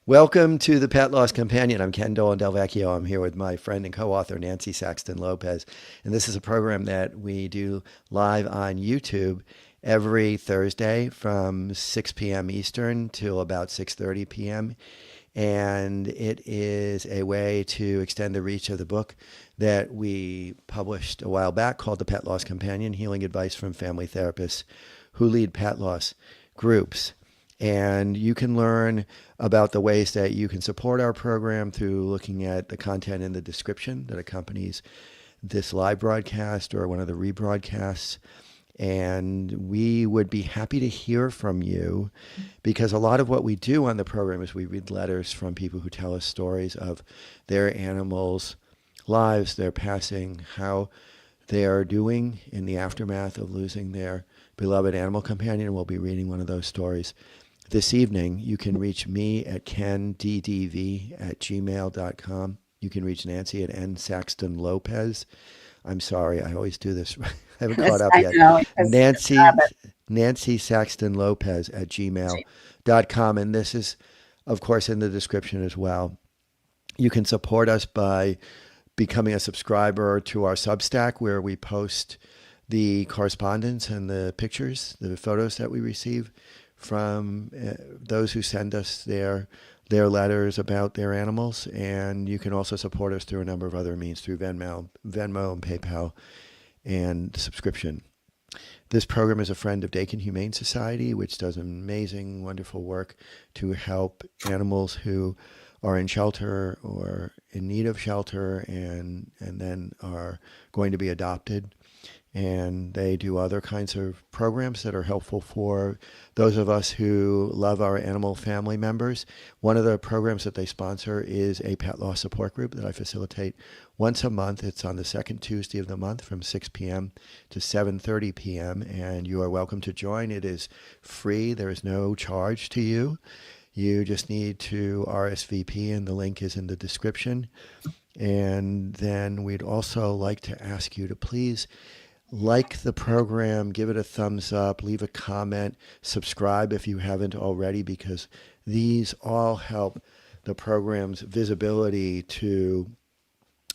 Welcome to the Pet Loss Companion. I'm Ken Delvecchio. I'm here with my friend and co-author Nancy Saxton Lopez, and this is a program that we do live on YouTube every Thursday from 6 p.m. Eastern till about 6:30 p.m. And it is a way to extend the reach of the book that we published a while back called The Pet Loss Companion: Healing Advice from Family Therapists Who Lead Pet Loss Groups. And you can learn about the ways that you can support our program through looking at the content in the description that accompanies this live broadcast or one of the rebroadcasts. And we would be happy to hear from you, because a lot of what we do on the program is we read letters from people who tell us stories of their animals' lives, their passing, how they are doing in the aftermath of losing their beloved animal companion. We'll be reading one of those stories this evening. You can reach me at kenddv@gmail.com. You can reach Nancy at nsaxtonlopez. I'm sorry, I always do this. I haven't caught up I yet. know. It's a Nancy habit. nancysaxtonlopez@gmail.com. And this is, of course, in the description as well. You can support us by becoming a subscriber to our Substack, where we post the correspondence and the pictures, the photos that we receive from those who send us their letters about their animals. And you can also support us through a number of other means, through Venmo and PayPal and subscription. This program is a friend of Dakin Humane Society, which does amazing, wonderful work to help animals who are in shelter or in need of shelter and then are going to be adopted. And they do other kinds of programs that are helpful for those of us who love our animal family members. One of the programs that they sponsor is a pet loss support group that I facilitate once a month. It's on the second Tuesday of the month from 6 p.m. to 7:30 p.m. And you are welcome to join. It is free. There is no charge to you. You just need to RSVP, and the link is in the description. And then we'd also like to ask you to please like the program, give it a thumbs up, leave a comment, subscribe if you haven't already, because these all help the program's visibility to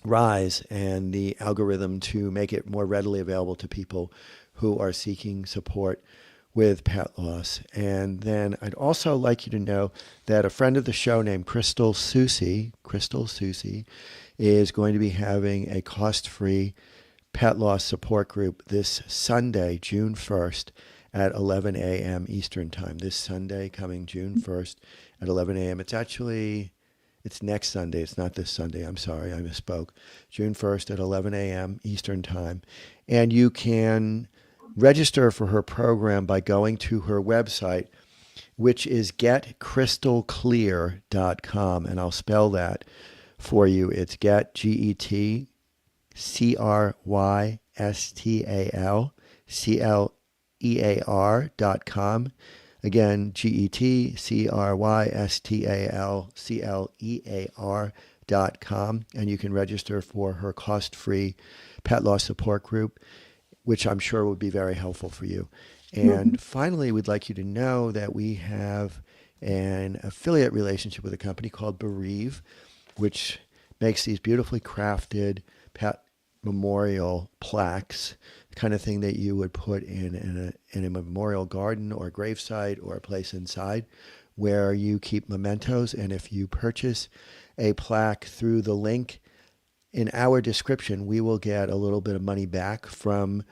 rise and the algorithm to make it more readily available to people who are seeking support with pet loss. And then I'd also like you to know that a friend of the show named Crystal Susie is going to be having a cost-free pet loss support group this Sunday, June 1st at 11 a.m. Eastern Time. This Sunday, coming June 1st at 11 a.m. It's next Sunday. It's not this Sunday. I'm sorry, I misspoke. June 1st at 11 a.m. Eastern Time. And you can register for her program by going to her website, which is getcrystalclear.com. And I'll spell that for you. It's get, GetCrystalClear.com. Again, GetCrystalClear.com. And you can register for her cost-free pet loss support group, which I'm sure would be very helpful for you. Mhm. And finally, we'd like you to know that we have an affiliate relationship with a company called Bereave, which makes these beautifully crafted pet memorial plaques, the kind of thing that you would put in a memorial garden or gravesite or a place inside where you keep mementos. And if you purchase a plaque through the link in our description, we will get a little bit of money back from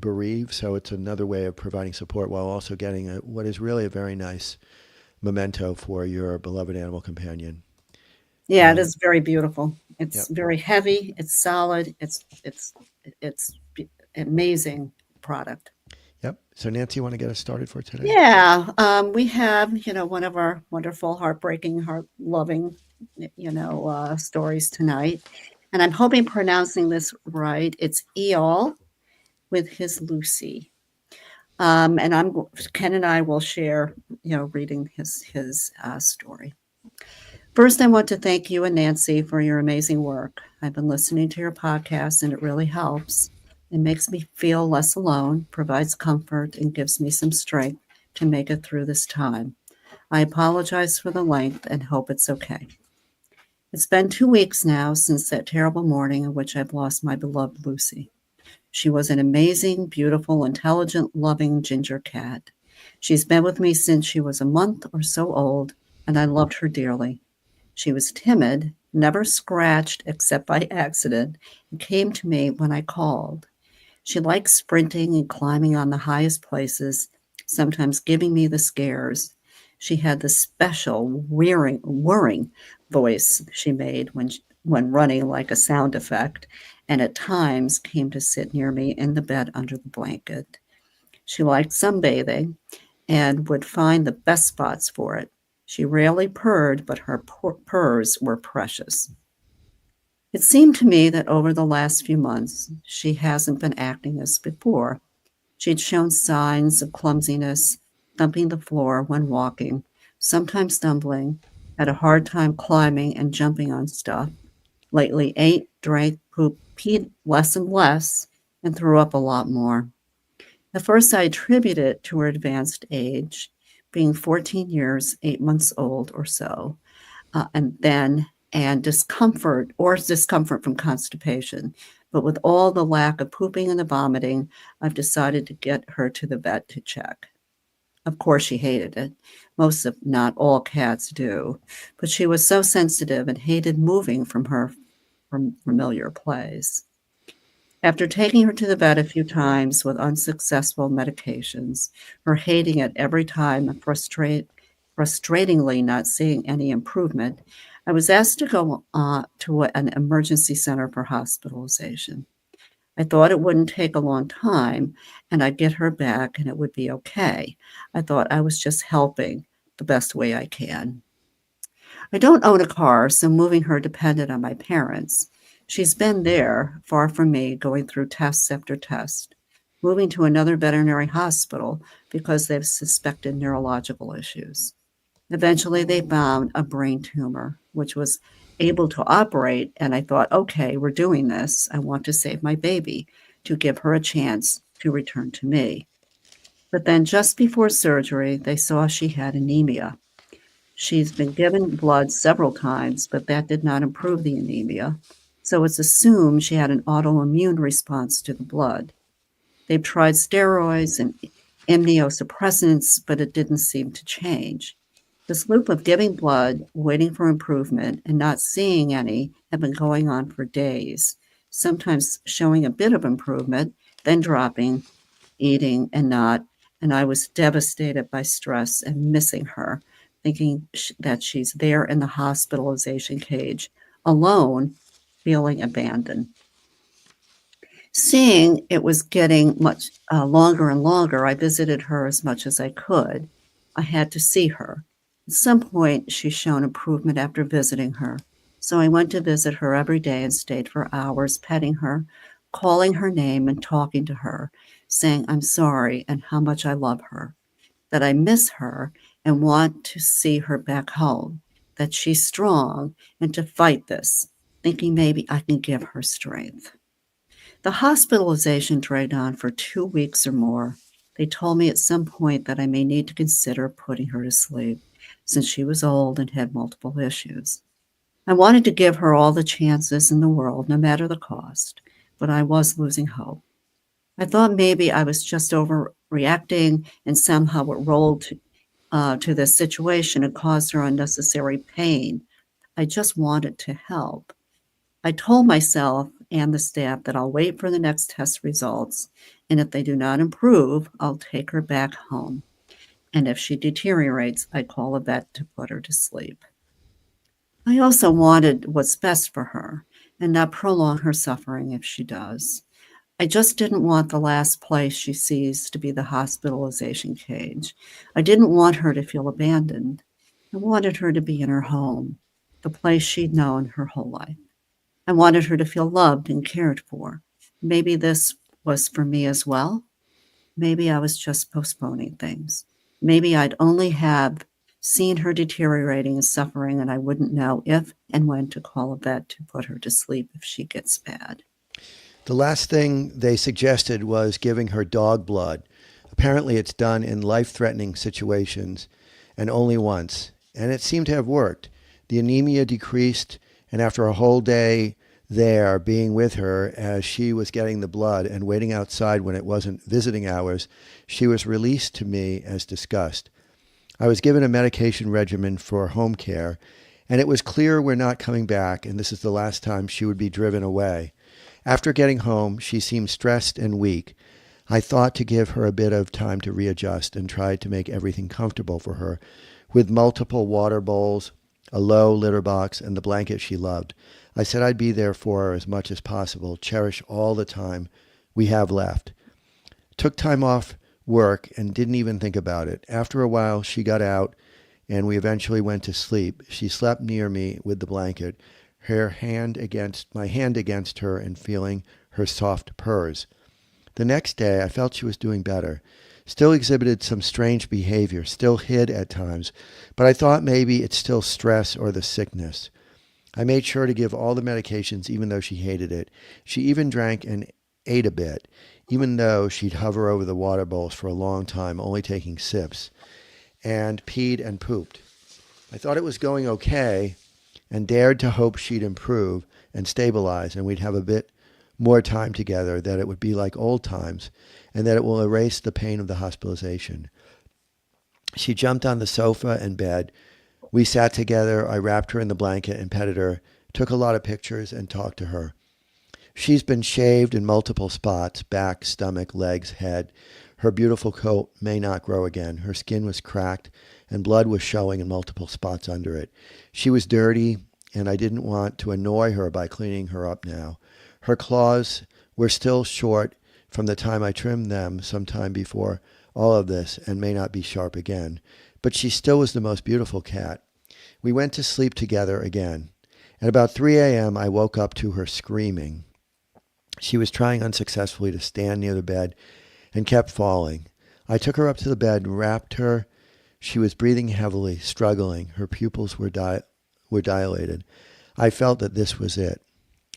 Bereave. So it's another way of providing support while also getting what is really a very nice memento for your beloved animal companion. Yeah, it And is very beautiful. It's yep, very heavy. It's solid. It's amazing product. yep. So Nancy, you want to get us started for today? Yeah, we have, one of our wonderful, heartbreaking, heart-loving, stories tonight, and I'm hoping pronouncing this right. It's Eol with his Lucy. And Ken and I will share, reading his story. First, I want to thank you and Nancy for your amazing work. I've been listening to your podcast, and it really helps. It makes me feel less alone, provides comfort, and gives me some strength to make it through this time. I apologize for the length and hope it's okay. It's been 2 weeks now since that terrible morning in which I've lost my beloved Lucy. She was an amazing, beautiful, intelligent, loving ginger cat. She's been with me since she was a month or so old, and I loved her dearly. She was timid, never scratched except by accident, and came to me when I called. She liked sprinting and climbing on the highest places, sometimes giving me the scares. She had the special whirring voice she made when running like a sound effect, and at times came to sit near me in the bed under the blanket. She liked sunbathing and would find the best spots for it. She rarely purred, but her purrs were precious. It seemed to me that over the last few months, she hasn't been acting as before. She'd shown signs of clumsiness, thumping the floor when walking, sometimes stumbling, had a hard time climbing and jumping on stuff. Lately ate, drank, pooped, peed less and less, and threw up a lot more. At first, I attributed it to her advanced age, being 14 years, 8 months old or so, and discomfort from constipation. But with all the lack of pooping and the vomiting, I've decided to get her to the vet to check. Of course, she hated it. Most, if not all, cats do. But she was so sensitive and hated moving from her familiar place. After taking her to the vet a few times with unsuccessful medications, her hating it every time and frustratingly not seeing any improvement, I was asked to go to an emergency center for hospitalization. I thought it wouldn't take a long time and I'd get her back and it would be okay. I thought I was just helping the best way I can. I don't own a car, so moving her depended on my parents. She's been there, far from me, going through tests after test, moving to another veterinary hospital because they've suspected neurological issues. Eventually, they found a brain tumor, which was able to operate, and I thought, okay, we're doing this. I want to save my baby to give her a chance to return to me. But then, just before surgery, they saw she had anemia. She's been given blood several times, but that did not improve the anemia. So it's assumed she had an autoimmune response to the blood. They've tried steroids and immunosuppressants, but it didn't seem to change. This loop of giving blood, waiting for improvement, and not seeing any had been going on for days, sometimes showing a bit of improvement, then dropping, eating, and not. And I was devastated by stress and missing her, thinking that she's there in the hospitalization cage, alone, feeling abandoned. Seeing it was getting much longer and longer, I visited her as much as I could. I had to see her. At some point, she's shown improvement after visiting her. So I went to visit her every day and stayed for hours, petting her, calling her name and talking to her, saying I'm sorry and how much I love her, that I miss her and want to see her back home, that she's strong and to fight this, thinking maybe I can give her strength. The hospitalization dragged on for 2 weeks or more. They told me at some point that I may need to consider putting her to sleep, since she was old and had multiple issues. I wanted to give her all the chances in the world, no matter the cost, but I was losing hope. I thought maybe I was just overreacting and somehow it rolled to this situation and caused her unnecessary pain. I just wanted to help. I told myself and the staff that I'll wait for the next test results, and if they do not improve, I'll take her back home. And if she deteriorates, I call a vet to put her to sleep. I also wanted what's best for her and not prolong her suffering if she does. I just didn't want the last place she sees to be the hospitalization cage. I didn't want her to feel abandoned. I wanted her to be in her home, the place she'd known her whole life. I wanted her to feel loved and cared for. Maybe this was for me as well. Maybe I was just postponing things. Maybe I'd only have seen her deteriorating and suffering, and I wouldn't know if and when to call a vet to put her to sleep if she gets bad. The last thing they suggested was giving her dog blood. Apparently, it's done in life threatening situations, and only once. And it seemed to have worked. The anemia decreased, and after a whole day there being with her as she was getting the blood and waiting outside when it wasn't visiting hours, she was released to me as discussed. I was given a medication regimen for home care, and it was clear we're not coming back, and this is the last time she would be driven away. After getting home, she seemed stressed and weak. I thought to give her a bit of time to readjust and tried to make everything comfortable for her with multiple water bowls, a low litter box, and the blanket she loved. I said I'd be there for her as much as possible, cherish all the time we have left. Took time off work and didn't even think about it. After a while, she got out and we eventually went to sleep. She slept near me with the blanket, my hand against her and feeling her soft purrs. The next day, I felt she was doing better. Still exhibited some strange behavior, still hid at times, but I thought maybe it's still stress or the sickness. I made sure to give all the medications even though she hated it. She even drank and ate a bit, even though she'd hover over the water bowls for a long time, only taking sips, and peed and pooped. I thought it was going okay and dared to hope she'd improve and stabilize and we'd have a bit more time together, that it would be like old times, and that it will erase the pain of the hospitalization. She jumped on the sofa and bed. We sat together. I wrapped her in the blanket and petted her, took a lot of pictures, and talked to her. She's been shaved in multiple spots, back, stomach, legs, head. Her beautiful coat may not grow again. Her skin was cracked, and blood was showing in multiple spots under it. She was dirty, and I didn't want to annoy her by cleaning her up now. Her claws were still short from the time I trimmed them sometime before all of this and may not be sharp again. But she still was the most beautiful cat. We went to sleep together again. At about 3 a.m., I woke up to her screaming. She was trying unsuccessfully to stand near the bed and kept falling. I took her up to the bed and wrapped her. She was breathing heavily, struggling. Her pupils were dilated. I felt that this was it.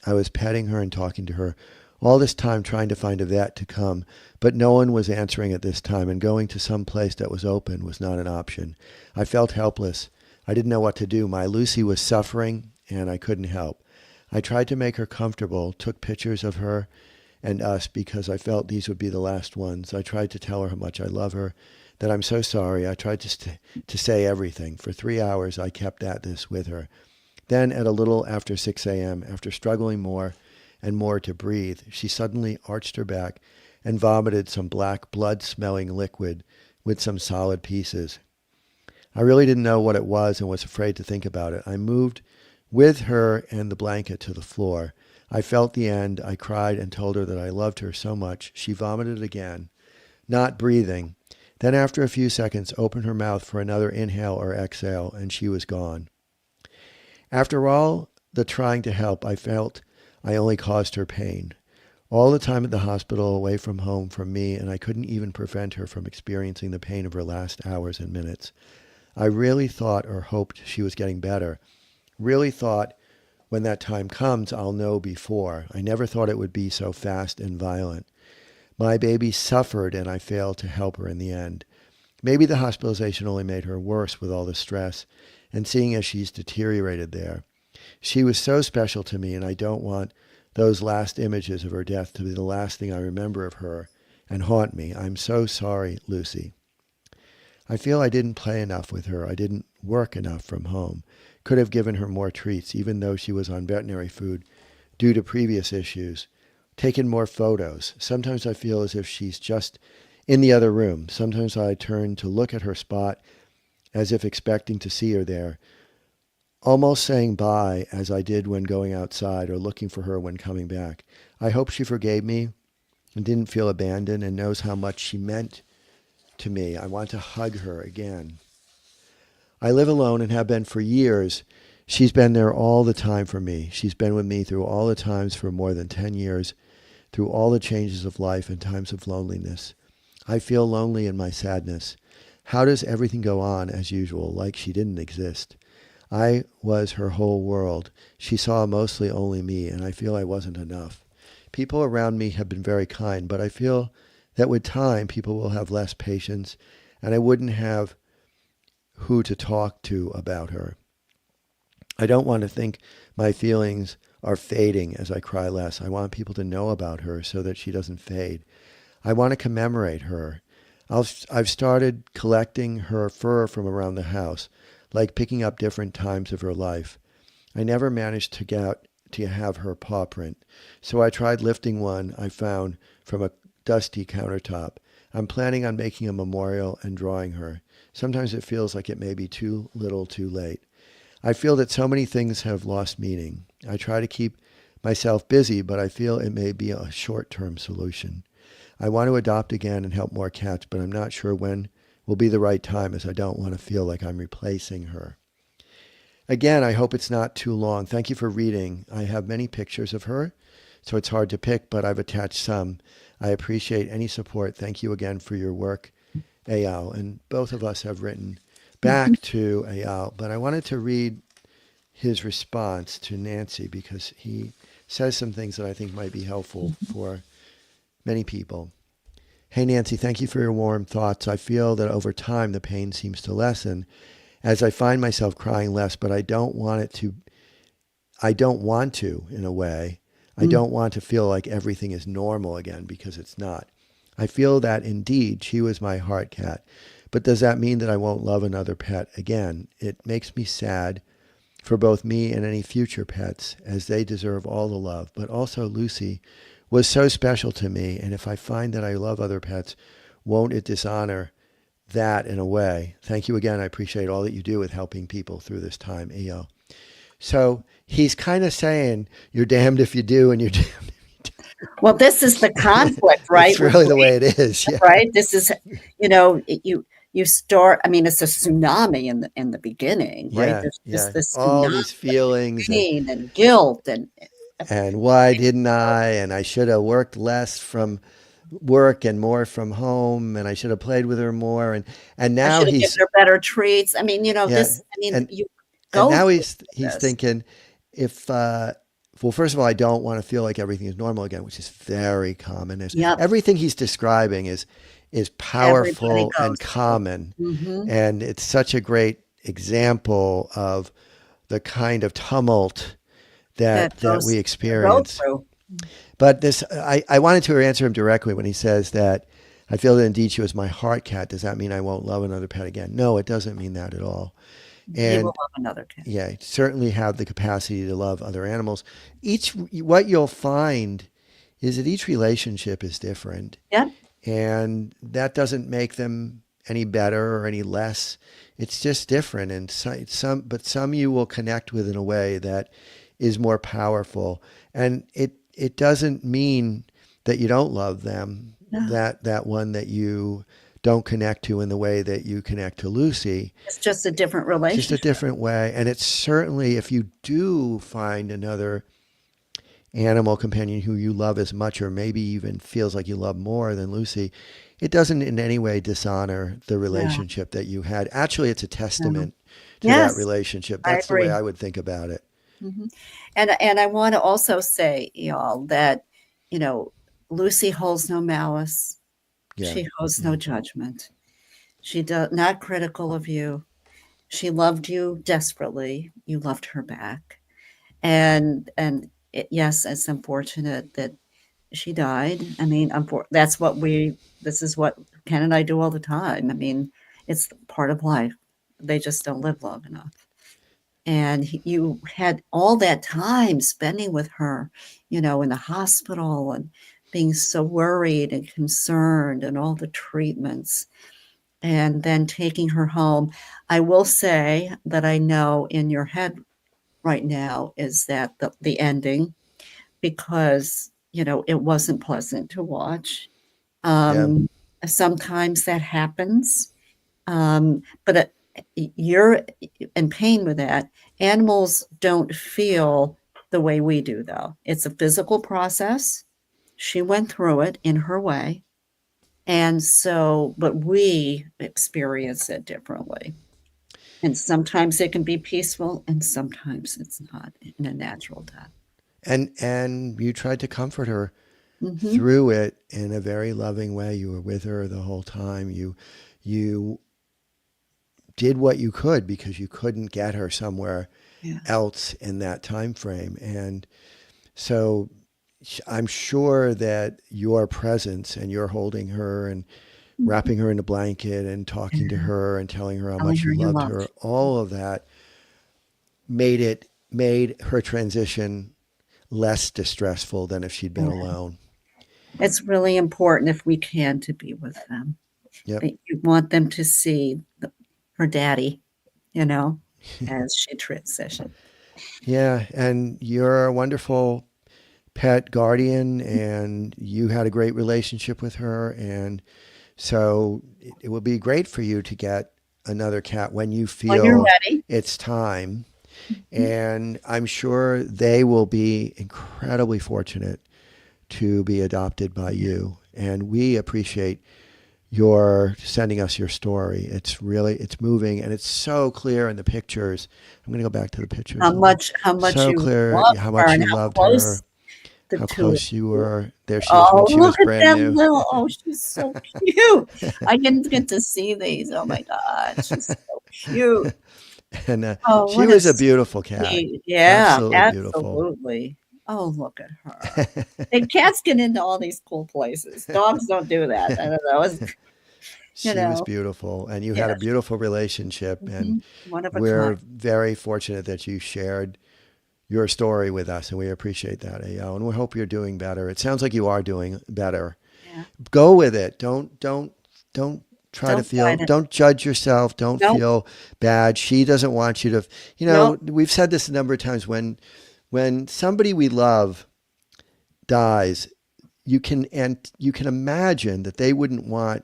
I was petting her and talking to her, all this time trying to find a vet to come, but no one was answering at this time, and going to some place that was open was not an option. I felt helpless. I didn't know what to do. My Lucy was suffering, and I couldn't help. I tried to make her comfortable, took pictures of her and us because I felt these would be the last ones. I tried to tell her how much I love her, that I'm so sorry. I tried to say everything. For 3 hours, I kept at this with her. Then at a little after 6 a.m., after struggling more and more to breathe, she suddenly arched her back and vomited some black blood-smelling liquid with some solid pieces. I really didn't know what it was and was afraid to think about it. I moved with her and the blanket to the floor. I felt the end. I cried and told her that I loved her so much. She vomited again, not breathing. Then after a few seconds, opened her mouth for another inhale or exhale, and she was gone. After all the trying to help, I felt I only caused her pain. All the time at the hospital, away from home, from me, and I couldn't even prevent her from experiencing the pain of her last hours and minutes. I really thought or hoped she was getting better. Really thought when that time comes, I'll know before. I never thought it would be so fast and violent. My baby suffered, and I failed to help her in the end. Maybe the hospitalization only made her worse with all the stress, and seeing as she's deteriorated there. She was so special to me, and I don't want those last images of her death to be the last thing I remember of her and haunt me. I'm so sorry, Lucy. I feel I didn't play enough with her. I didn't work enough from home. Could have given her more treats, even though she was on veterinary food due to previous issues. Taken more photos. Sometimes I feel as if she's just in the other room. Sometimes I turn to look at her spot as if expecting to see her there, almost saying bye as I did when going outside or looking for her when coming back. I hope she forgave me and didn't feel abandoned and knows how much she meant to me. I want to hug her again. I live alone and have been for years. She's been there all the time for me. She's been with me through all the times for more than 10 years, through all the changes of life and times of loneliness. I feel lonely in my sadness. How does everything go on as usual, like she didn't exist? I was her whole world. She saw mostly only me, and I feel I wasn't enough. People around me have been very kind, but I feel that with time, people will have less patience, and I wouldn't have who to talk to about her. I don't want to think my feelings are fading as I cry less. I want people to know about her so that she doesn't fade. I want to commemorate her. I've started collecting her fur from around the house, like picking up different times of her life. I never managed to have her paw print, so I tried lifting one I found from a dusty countertop. I'm planning on making a memorial and drawing her. Sometimes it feels like it may be too little too late. I feel that so many things have lost meaning. I try to keep myself busy, but I feel it may be a short-term solution. I want to adopt again and help more cats, but I'm not sure when will be the right time as I don't want to feel like I'm replacing her. Again, I hope it's not too long. Thank you for reading. I have many pictures of her, so it's hard to pick, but I've attached some. I appreciate any support. Thank you again for your work, Eyal. And both of us have written Mhm. back to Eyal, but I wanted to read his response to Nancy because he says some things that I think might be helpful for many people. Hey, Nancy, thank you for your warm thoughts. I feel that over time the pain seems to lessen as I find myself crying less, but I don't want to, in a way. I Mm. don't want to feel like everything is normal again because it's not. I feel that indeed she was my heart cat. But does that mean that I won't love another pet again? It makes me sad for both me and any future pets, as they deserve all the love. But also, Lucy was so special to me, and if I find that I love other pets, won't it dishonor that in a way? Thank you again. I appreciate all that you do with helping people through this time, EO. So he's kind of saying, you're damned if you do, and you're damned. Well, this is the conflict, right? It's With really the grief, way it is. Yeah. right? This is, you start. I mean, it's a tsunami in the beginning, right? Yeah. There's just Yeah. this All tsunami these of feelings pain and guilt, and and why didn't I? And I should have worked less from work and more from home, and I should have played with her more. And I now should have given he's her better treats. I mean, yeah, this. I mean, and you and go now through he's this. thinking if well, first of all, I don't want to feel like everything is normal again, which is very common. Is Yep, everything he's describing is everybody powerful and goes through. common, Hmm. and it's such a great example of the kind of tumult That that we goes to go experience. through. But I wanted to answer him directly when he says that I feel that indeed she was my heart cat. Does that mean I won't love another pet again? No, it doesn't mean that at all. He will And love another cat. yeah, certainly have the capacity to love other animals. What you'll find is that each relationship is different, Yep. and that doesn't make them any better or any less. It's just different, and some you will connect with in a way that is more powerful, and it doesn't mean that you don't love them. No, That one that you don't connect to in the way that you connect to Lucy, it's just a different just a relationship. different way. And it's certainly, if you do find another animal companion who you love as much or maybe even feels like you love more than Lucy, it doesn't in any way dishonor the No, relationship that you had. Actually, it's a no. testament to that Yes, relationship. I That's the way agree. I would think about it. Hmm. And I want to also say, y'all, that you know, Lucy holds no malice. Yeah. She holds no Mm. judgment. She does not critical of you. She loved you desperately. You loved her back. Yes, it's unfortunate that she died. I mean, that's what we. This is what Ken and I do all the time. I mean, it's part of life. They just don't live long enough. And you had all that time spending with her, in the hospital and being so worried and concerned and all the treatments and then taking her home. I will say that I know in your head right now is that the ending because, it wasn't pleasant to watch. Yeah. Um, Sometimes that happens, but you're in pain with that. Animals don't feel the way we do, though. It's a physical process. She went through it in her way. And so, but we experience it differently. And sometimes it can be peaceful, and sometimes it's not in a natural death. And you tried to comfort her Hmm. through it in a very loving way. You were with her the whole time. You did what you could because you couldn't get her somewhere Yes. else in that time frame. And so I'm sure that your presence and your holding her and Mhm. wrapping her in a blanket and talking to Yeah. her and telling her how Telling much her you you loved love. her, all of that made her transition less distressful than if she'd been Yeah. alone. It's really important if we can to be with them. Yep. But you want them to see her daddy, you know, as she transitioned. Yeah, and you're a wonderful pet guardian and you had a great relationship with her, and so it would be great for you to get another cat when you When you're feel ready. it's time. Mhm. And I'm sure they will be incredibly fortunate to be adopted by Yeah. you. And we appreciate your sending us your story. It's moving and it's so clear in the pictures. I'm going to go back to the pictures a little. How much So you clear love how her much and you how loved close her, the how 2 of close you you. were. There she is when Oh, she was look at brand that new. little, oh, she's so cute. I didn't get to see these. Oh my god, she's so cute. And Oh, she what a was a beautiful cat. sweet, yeah, Absolutely beautiful. absolutely. Oh, look at her. And cats get into all these cool places. Dogs don't do that. I don't know, it's, you She was know, beautiful, and you yeah, had a beautiful relationship. And one of a kind. we're very fortunate that you shared your story with us, and we appreciate that, AO. And we hope you're doing better. It sounds like you are doing better. Yeah, Go with it. Don't try to don't feel. fight it. Don't judge yourself. Don't Nope, feel bad. She doesn't want you to. nope. We've said this a number of times. When somebody we love dies, you can imagine that they wouldn't want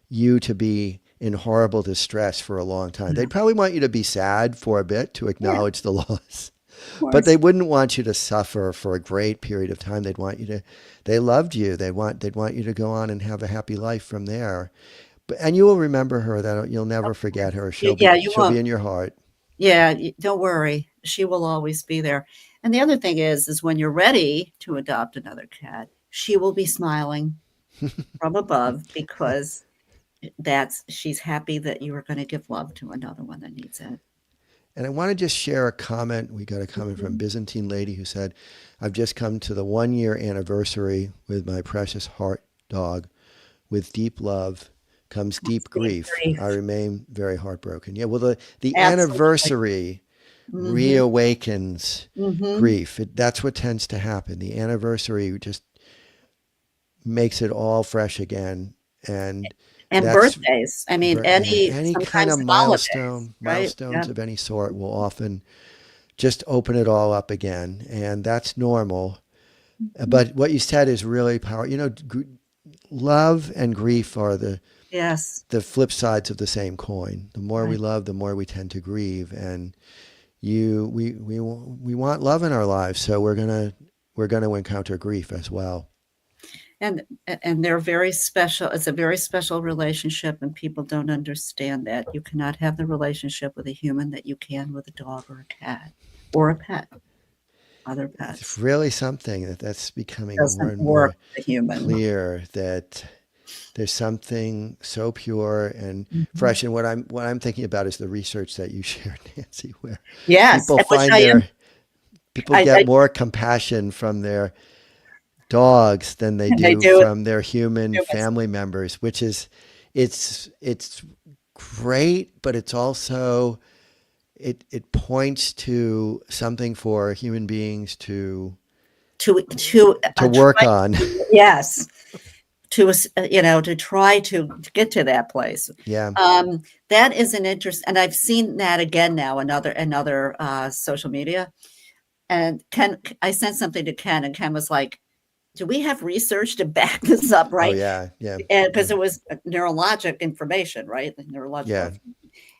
you to be in horrible distress for a long time. No, They'd probably want you to be sad for a bit to yeah, of acknowledge the loss. But they course. wouldn't want you to suffer for a great period of time. They loved you. They'd want you to go on and have a happy life from there. And you will remember her. That you'll never Of forget course. her. Yeah, you She'll be won't. in your heart. Yeah, don't worry. She will always be there. And the other thing is when you're ready to adopt another cat, she will be smiling from above because that's she's happy that you are going to give love to another one that needs it. And I want to just share a comment. We got a comment from Mhm. Byzantine Lady who said, I've just come to the 1 year anniversary with my precious heart dog. With deep love comes deep Deep grief. I grief. remain very heartbroken. Yeah, well, the Absolutely. anniversary Mhm. reawakens Mhm. grief. That's what tends to happen. The anniversary just makes it all fresh again. And And that's birthdays. I mean, any any kind sometimes of holidays, right? milestones Yep. of any sort will often just open it all up again. And that's normal. Mhm. But what you said is really powerful. Love and grief are Yes. the flip sides of the same coin. The more we Right. love, the more we tend to grieve. And we want love in our lives, so we're gonna encounter grief as well. And they're very special. It's a very special relationship, and people don't understand that. You cannot have the relationship with a human that you can with a dog or a cat or a pet, other It's pets. really something that's becoming more Doesn't and work more with a human. clear that there's something so pure and Mhm. fresh. And what I'm thinking about is the research that you shared, Nancy, where Yes, people and which find am people get I more compassion from their dogs than they they do do it from their human humans. family members, which is it's great, but it's also it points to something for human beings to work Try on. yes, to try to get to that place. Yeah. That is an interest, and I've seen that again now, another, social media, and I sent something to Ken, and Ken was like, "Do we have research to back this up?" Oh Right? yeah. Yeah. And Yeah. because it was neurologic information, right? The neurological Yeah. information.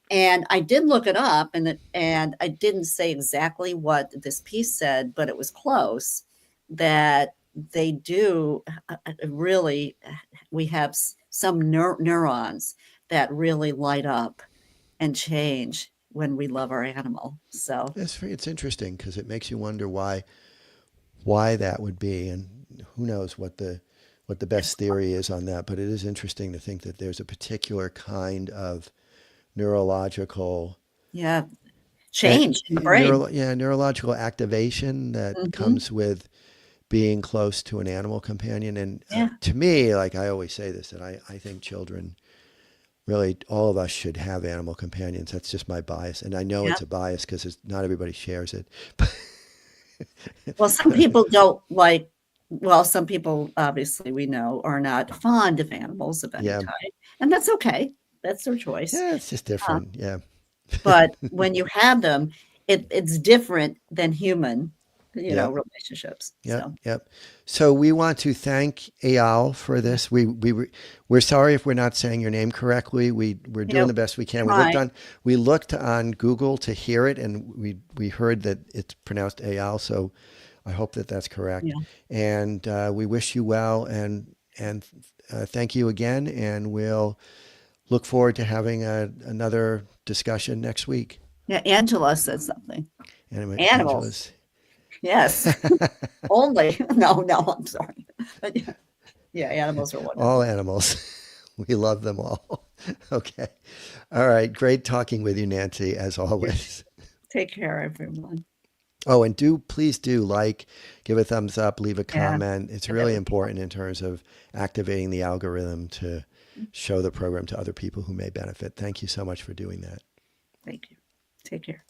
And I did look it up, and I didn't say exactly what this piece said, but it was close, that they do, really we have some neurons that really light up and change when we love our animal. So, It's interesting because it makes you wonder why that would be, and who knows what the best it's theory is on that. But it is interesting to think that there's a particular kind of neurological Yeah. and Change in the brain. neurological activation that Hmm. comes with being close to an animal companion. And Yeah. to me, like I always say this, that I think children, really, all of us should have animal companions. That's just my bias. And I know Yeah. it's a bias because not everybody shares it. Well, some people don't like, well, some people obviously we know are not fond of animals of any Yeah. type, and that's okay. That's their choice. Yeah, it's just Uh, different. Yeah. but when you have them, it's different than human, Yep. relationships. Yep. So Yep. So we want to thank Eyal for this. We're sorry if we're not saying your name correctly. We're doing the best we can. try. We looked on Google to hear it, and we heard that it's pronounced Eyal. So I hope that that's correct. Yeah. And we wish you well, and thank you again. And we'll look forward to having another discussion next week. Yeah. Angela said something. Anyway, Animals. Angela's Yes. Only. No, no, I'm sorry. But yeah, yeah, animals are all wonderful. animals. We love them all. Okay. All right. Great talking with you, Nancy, as You always. take care, everyone. Oh, and please do give a thumbs up, leave a Yeah. comment. It's Share that really with people. important in terms of activating the algorithm to show the program to other people who may benefit. Thank you so much for doing that. Thank you. Take care.